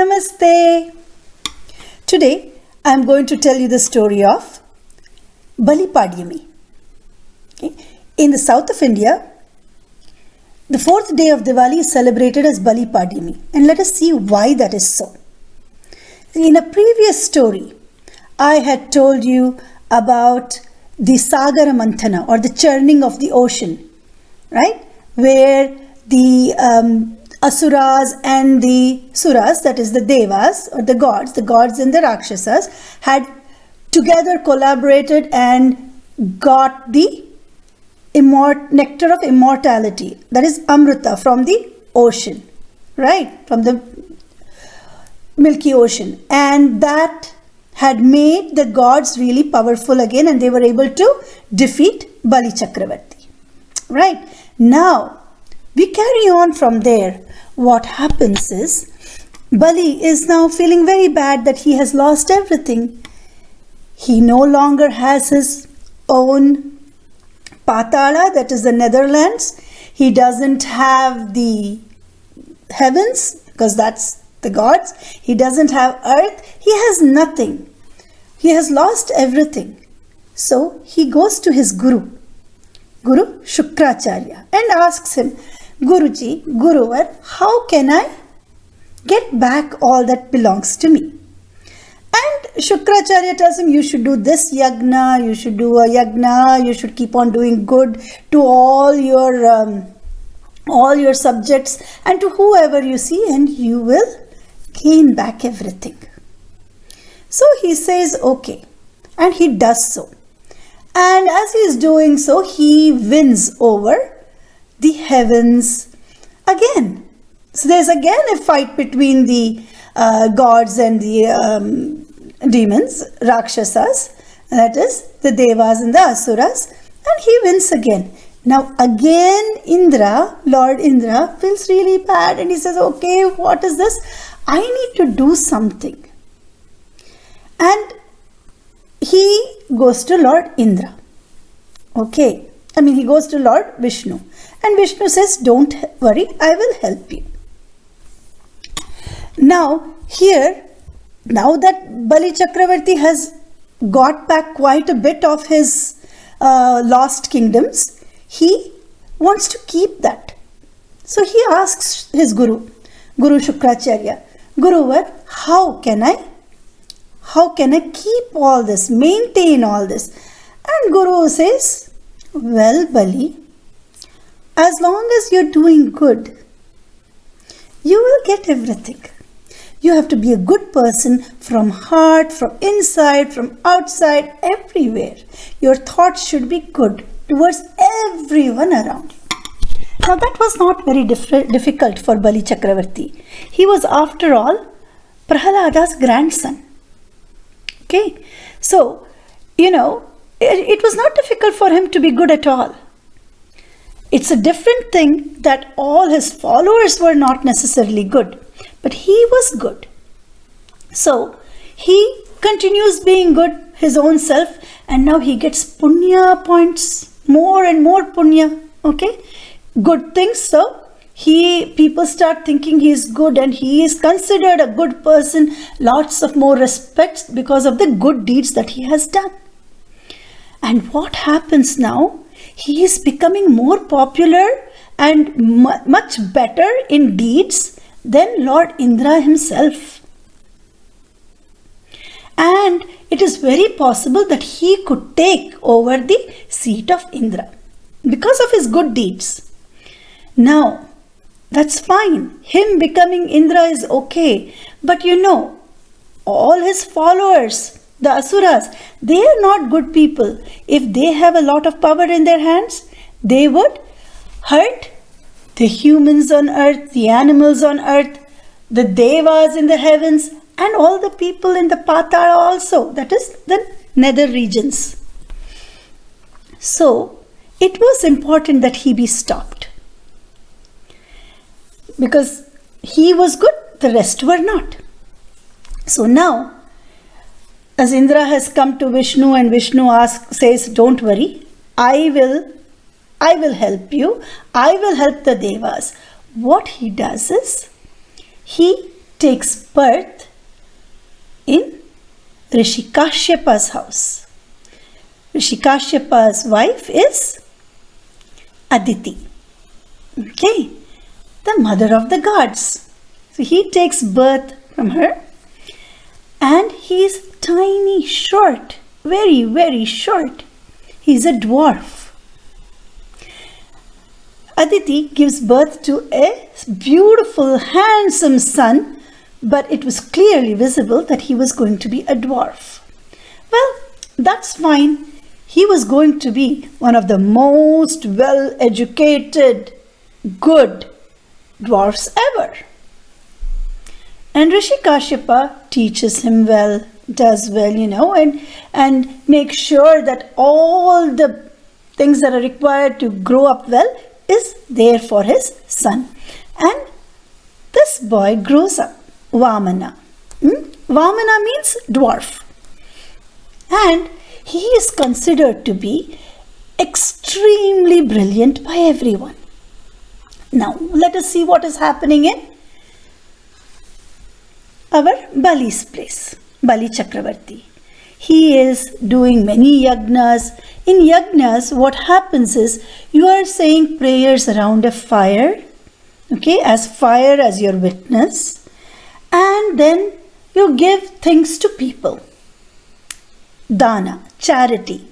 Namaste. Today I am going to tell you the story of Bali Padyami. Okay. In the south of India, the fourth day of Diwali is celebrated as Bali Padyami, and let us see why that is so. In a previous story, I had told you about the Sagara Manthana, or the churning of the ocean, right? Where the Asuras and the Suras, that is the Devas or the gods and the Rakshasas, had together collaborated and got the nectar of immortality, that is Amrita, from the ocean, right? From the Milky Ocean. And that had made the gods really powerful again, and they were able to defeat Bali Chakravarti. Right? Now, we carry on from there. What happens is, Bali is now feeling very bad that he has lost everything. He no longer has his own Patala, that is the Netherlands. He doesn't have the heavens, because that's the gods. He doesn't have earth. He has nothing. He has lost everything. So he goes to his Guru Shukracharya, and asks him, Guruji, Guruvar, how can I get back all that belongs to me? And Shukracharya tells him, you should do this yagna, you should do a yagna, you should keep on doing good to all your subjects and to whoever you see, and you will gain back everything. So he says, okay, and he does so. And as he is doing so, he wins over the heavens again. So there's again a fight between the gods and the demons, Rakshasas, that is the Devas and the Asuras, and he wins again. Now again Lord Indra feels really bad, and he says, okay, what is this? I need to do something. And he goes to Lord Indra. Okay, he goes to Lord Vishnu. And Vishnu says, don't worry, I will help you. Now that Bali Chakravarti has got back quite a bit of his lost kingdoms, he wants to keep that. So he asks his Guru Shukracharya, Guruvar, how can I keep all this, maintain all this? And Guru says, well, Bali, as long as you're doing good, you will get everything. You have to be a good person from heart, from inside, from outside, everywhere. Your thoughts should be good towards everyone around you. Now that was not very difficult for Bali Chakravarti. He was, after all, Prahalada's grandson. Okay, so, it was not difficult for him to be good at all. It's a different thing that all his followers were not necessarily good, but he was good. So he continues being good, his own self, and now he gets punya points, more and more punya. Okay, good things. So people start thinking he is good, and he is considered a good person, lots of more respect because of the good deeds that he has done. And what happens now? He is becoming more popular and much better in deeds than Lord Indra himself. And it is very possible that he could take over the seat of Indra because of his good deeds. Now, that's fine. Him becoming Indra is okay. But all his followers, the Asuras, they are not good people. If they have a lot of power in their hands, they would hurt the humans on earth, the animals on earth, the Devas in the heavens, and all the people in the Patala also, that is the nether regions. So it was important that he be stopped, because he was good, the rest were not. So now, as Indra has come to Vishnu, and Vishnu says, don't worry, I will help you. I will help the Devas. What he does is, he takes birth in Rishi Kashyapa's house. Rishi Kashyapa's wife is Aditi. Okay, the mother of the gods. So he takes birth from her, and he is tiny, short, very, very short. He's a dwarf. Aditi gives birth to a beautiful, handsome son, but it was clearly visible that he was going to be a dwarf. Well, that's fine. He was going to be one of the most well-educated, good dwarfs ever. And Rishi Kashyapa teaches him well, does well, and makes sure that all the things that are required to grow up well is there for his son. And this boy grows up, Vamana. Vamana means dwarf. And he is considered to be extremely brilliant by everyone. Now, let us see what is happening in our Bali's place, Bali Chakravarti. He is doing many yagnas. In yagnas, what happens is you are saying prayers around a fire, okay, as fire as your witness, and then you give things to people. Dana, charity.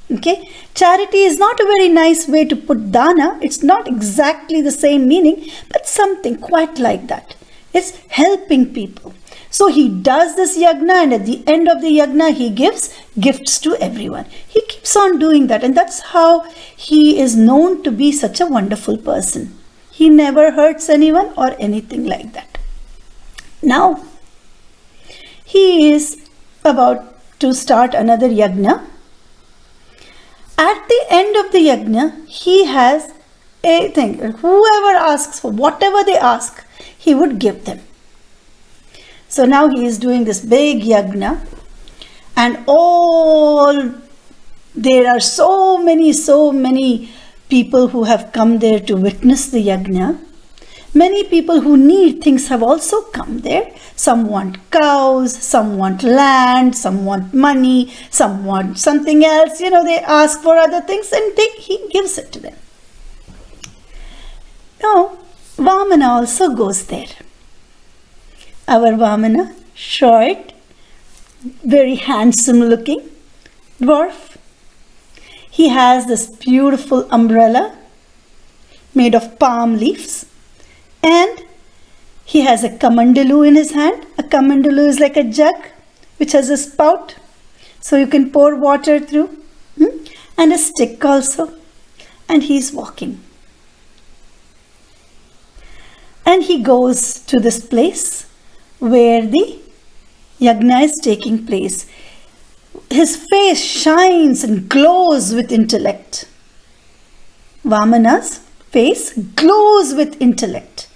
Okay, charity is not a very nice way to put dana. It's not exactly the same meaning, but something quite like that. It's helping people. So he does this yagna, and at the end of the yagna, he gives gifts to everyone. He keeps on doing that, and that's how he is known to be such a wonderful person. He never hurts anyone or anything like that. Now, he is about to start another yagna. At the end of the yagna, he has a thing. Whoever asks for whatever they ask, he would give them. So now he is doing this big yagna, and there are so many people who have come there to witness the yagna. Many people who need things have also come there. Some want cows, some want land, some want money, some want something else. They ask for other things, and he gives it to them. Now, Vamana also goes there. Our Vamana, short, very handsome looking dwarf. He has this beautiful umbrella made of palm leaves, and he has a kamandalu in his hand. A kamandalu is like a jug which has a spout, so you can pour water through, and a stick also. And he's walking. And he goes to this place where the yagna is taking place. His face shines and glows with intellect. Vamana's face glows with intellect.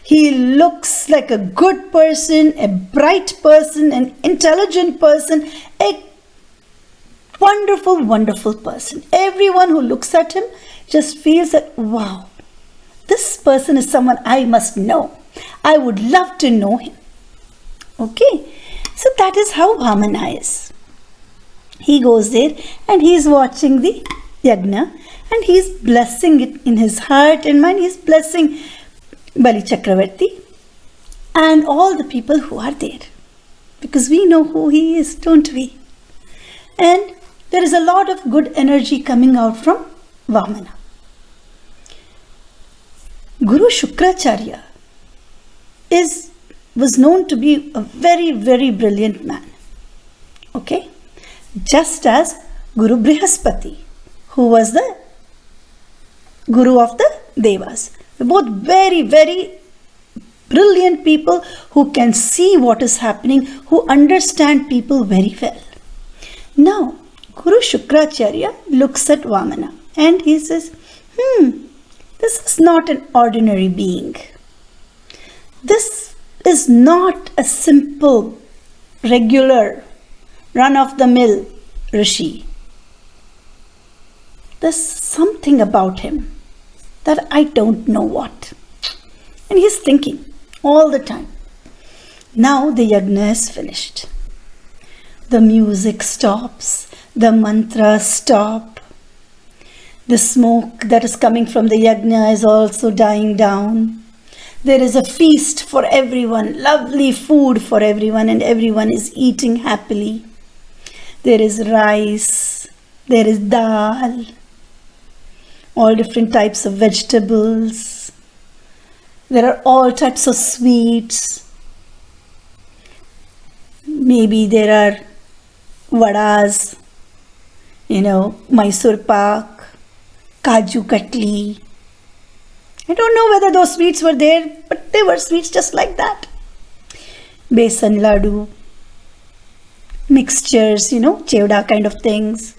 He looks like a good person, a bright person, an intelligent person, a wonderful, wonderful person. Everyone who looks at him just feels that, wow, this person is someone I must know. I would love to know him. Okay, so that is how Vamana is. He goes there and he is watching the yagna, and he is blessing it in his heart and mind. He is blessing Bali Chakravarti and all the people who are there, because we know who he is, don't we? And there is a lot of good energy coming out from Vamana. Guru Shukracharya was known to be a very, very brilliant man. Okay? Just as Guru Brihaspati, who was the Guru of the Devas. They're both very, very brilliant people who can see what is happening, who understand people very well. Now, Guru Shukracharya looks at Vamana and he says, this is not an ordinary being. This is not a simple, regular, run-of-the-mill rishi. There's something about him that I don't know what. And he's thinking all the time. Now the yagna is finished. The music stops, the mantras stop. The smoke that is coming from the yagna is also dying down. There is a feast for everyone, lovely food for everyone, and everyone is eating happily. There is rice, there is dal, all different types of vegetables. There are all types of sweets. Maybe there are vadas, Mysore pak, kaju katli. I don't know whether those sweets were there, but they were sweets just like that. Besan laddu, mixtures, chevda kind of things.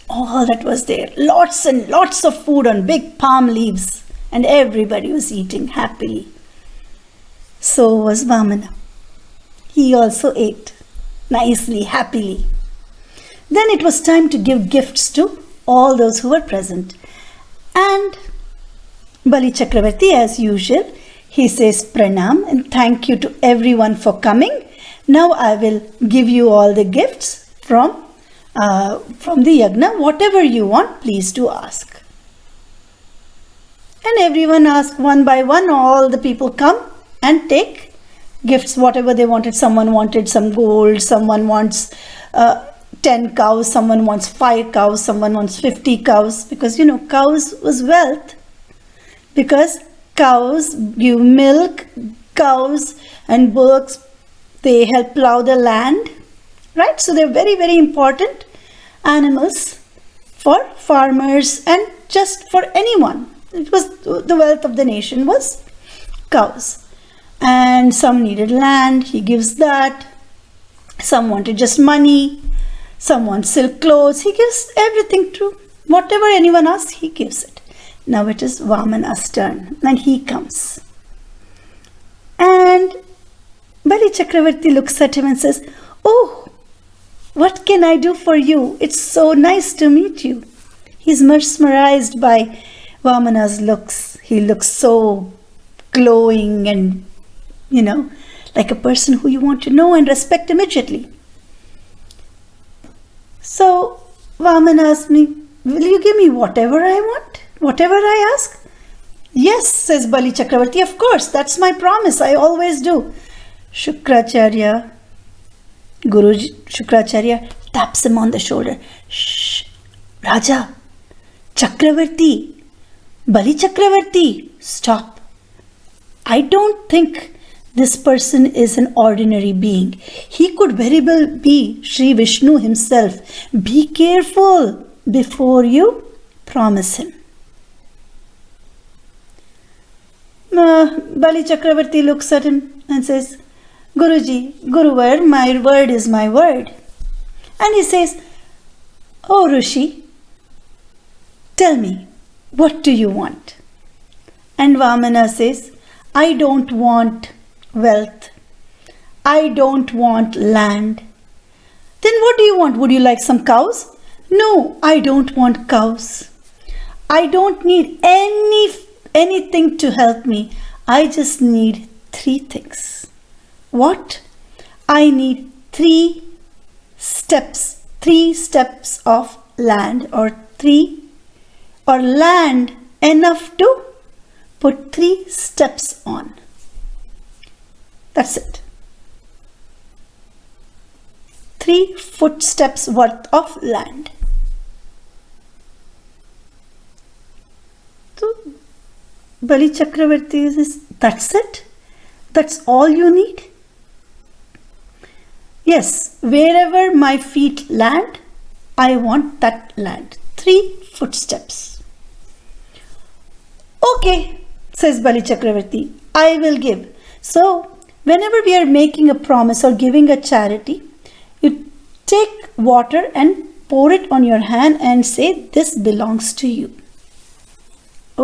All that was there. Lots and lots of food on big palm leaves, and everybody was eating happily. So was Vamana. He also ate nicely, happily. Then it was time to give gifts to all those who were present. And Bali Chakravarti, as usual, he says pranam and thank you to everyone for coming. Now I will give you all the gifts from the yagna. Whatever you want, please do ask. And everyone asked one by one. All the people come and take gifts, whatever they wanted. Someone wanted some gold, someone wants 10 cows, someone wants 5 cows, someone wants 50 cows, because cows was wealth, because cows give milk. Cows and bullocks, they help plow the land, right? So they're very, very important animals for farmers and just for anyone. It was the wealth of the nation was cows. And some needed land, he gives that. Some wanted just money, some want silk clothes. He gives everything to whatever anyone asks, he gives it. Now it is Vamana's turn, and he comes. And Bali Chakravarti looks at him and says, "Oh, what can I do for you? It's so nice to meet you." He's mesmerized by Vamana's looks. He looks so glowing and, like a person who you want to know and respect immediately. So Vamana asked me, "Will you give me whatever I want? Whatever I ask?" "Yes," says Bali Chakravarti, "of course, that's my promise. I always do." Shukracharya, Guru Shukracharya taps him on the shoulder. "Shh, Raja, Chakravarti, Bali Chakravarti, stop. I don't think this person is an ordinary being. He could very well be Sri Vishnu himself. Be careful before you promise him." Bali Chakravarti looks at him and says, "Guruji, Guruvar, my word is my word." And he says, "Oh Rishi, tell me, what do you want?" And Vamana says, "I don't want wealth. I don't want land." "Then what do you want? Would you like some cows?" "No, I don't want cows. I don't need anything to help me. I just need 3 things." "What?" "I need 3 steps of land, or land enough to put 3 steps on. That's it. 3 footsteps worth of land." So Bali Chakravarti says, "That's it? That's all you need?" "Yes, wherever my feet land, I want that land. 3 footsteps." "Okay," says Bali Chakravarti, "I will give." So whenever we are making a promise or giving a charity, you take water and pour it on your hand and say, "This belongs to you."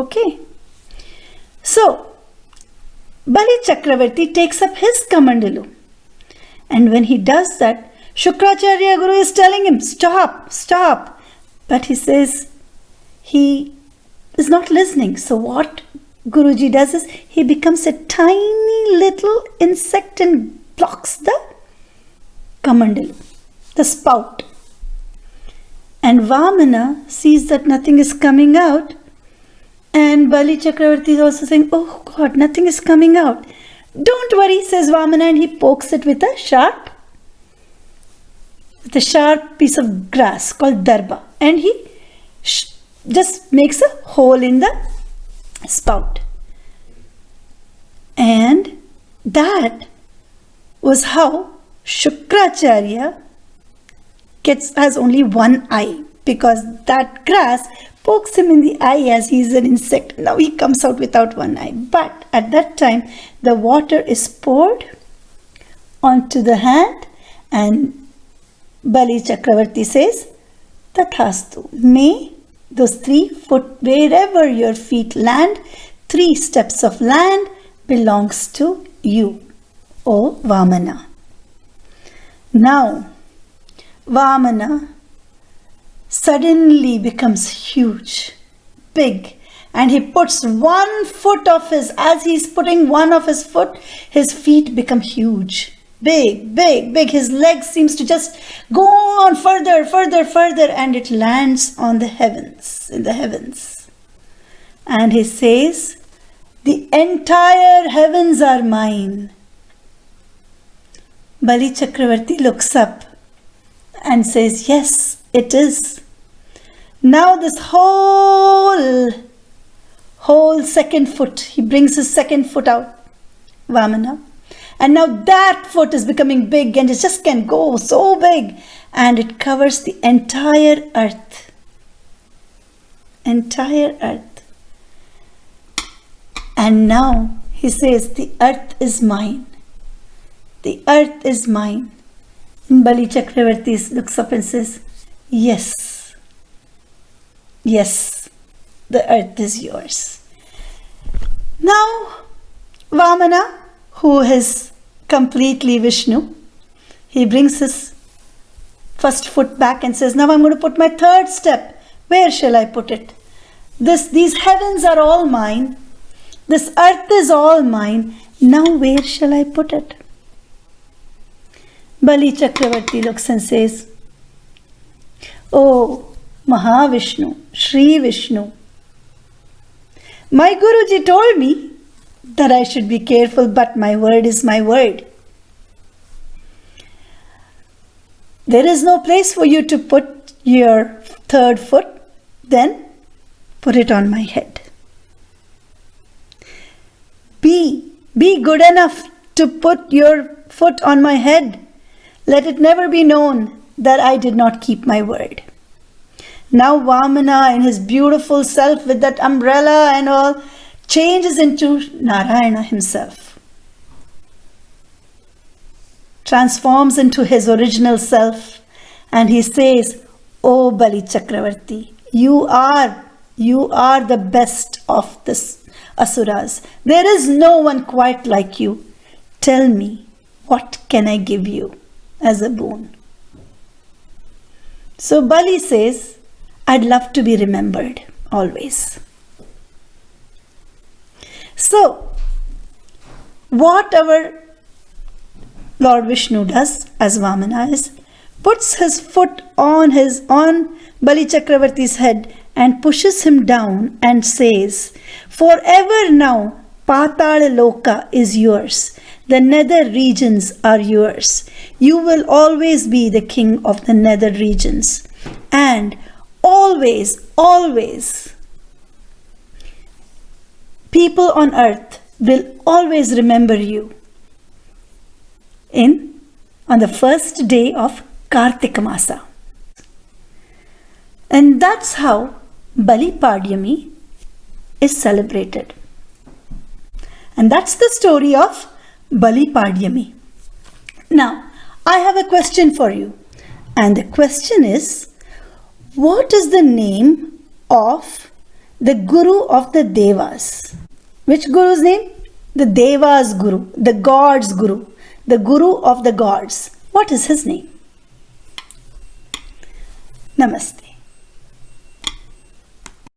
Okay. So Bali Chakravarti takes up his kamandalu. And when he does that, Shukracharya Guru is telling him, "Stop. But he says he is not listening. So what Guruji does is he becomes a tiny little insect and blocks the kamandalu, the spout. And Vamana sees that nothing is coming out, and Bali Chakravarti is also saying, oh God, nothing is coming out. Don't worry, says Vamana, and he pokes it with a sharp piece of grass called darba, and he just makes a hole in the spout. And that was how Shukracharya has only one eye, because that grass pokes him in the eye as he is an insect. Now he comes out without one eye. But at that time, the water is poured onto the hand, and Bali Chakravarti says, Tathastu, may those 3 foot, wherever your feet land, 3 steps of land belongs to you, O Vamana. Now, Vamana suddenly becomes huge, big, and he puts 1 foot of his, as he's putting one of his foot, his feet become huge, big, big, big. His legs seems to just go on further, further, further, and it lands on the heavens, in the heavens. And he says, the entire heavens are mine. Bali Chakravarti looks up and says, yes, it is. Now this whole second foot, he brings his second foot out, Vamana. And now that foot is becoming big, and it just can go so big, and it covers the entire earth. Entire earth. And now he says, the earth is mine. The earth is mine. And Bali Chakravarti looks up and says, yes, yes, the earth is yours. Now, Vamana, who is completely Vishnu, he brings his first foot back and says, now I'm going to put my third step. Where shall I put it? These heavens are all mine. This earth is all mine. Now where shall I put it? Bali Chakravarti looks and says, oh, Mahavishnu, Sri Vishnu, my Guruji told me that I should be careful, but my word is my word. There is no place for you to put your third foot, then put it on my head. Be good enough to put your foot on my head. Let it never be known that I did not keep my word. Now Vamana in his beautiful self with that umbrella and all changes into Narayana himself. Transforms into his original self, and he says, oh Bali Chakravarti, you are the best of the Asuras. There is no one quite like you. Tell me, what can I give you as a boon? So Bali says, I'd love to be remembered always. So, what our Lord Vishnu does as Vamana is, puts his foot on Bali Chakravarti's head and pushes him down and says, forever now, Patala Loka is yours. The nether regions are yours. You will always be the king of the nether regions. And always, always, people on earth will always remember you on the first day of Kartika Masa. And that's how Bali Padyami is celebrated. And that's the story of Bali Padyami. Now, I have a question for you. And the question is, what is the name of the Guru of the Devas? Which Guru's name? The Devas Guru, the God's Guru, the Guru of the Gods. What is his name? Namaste.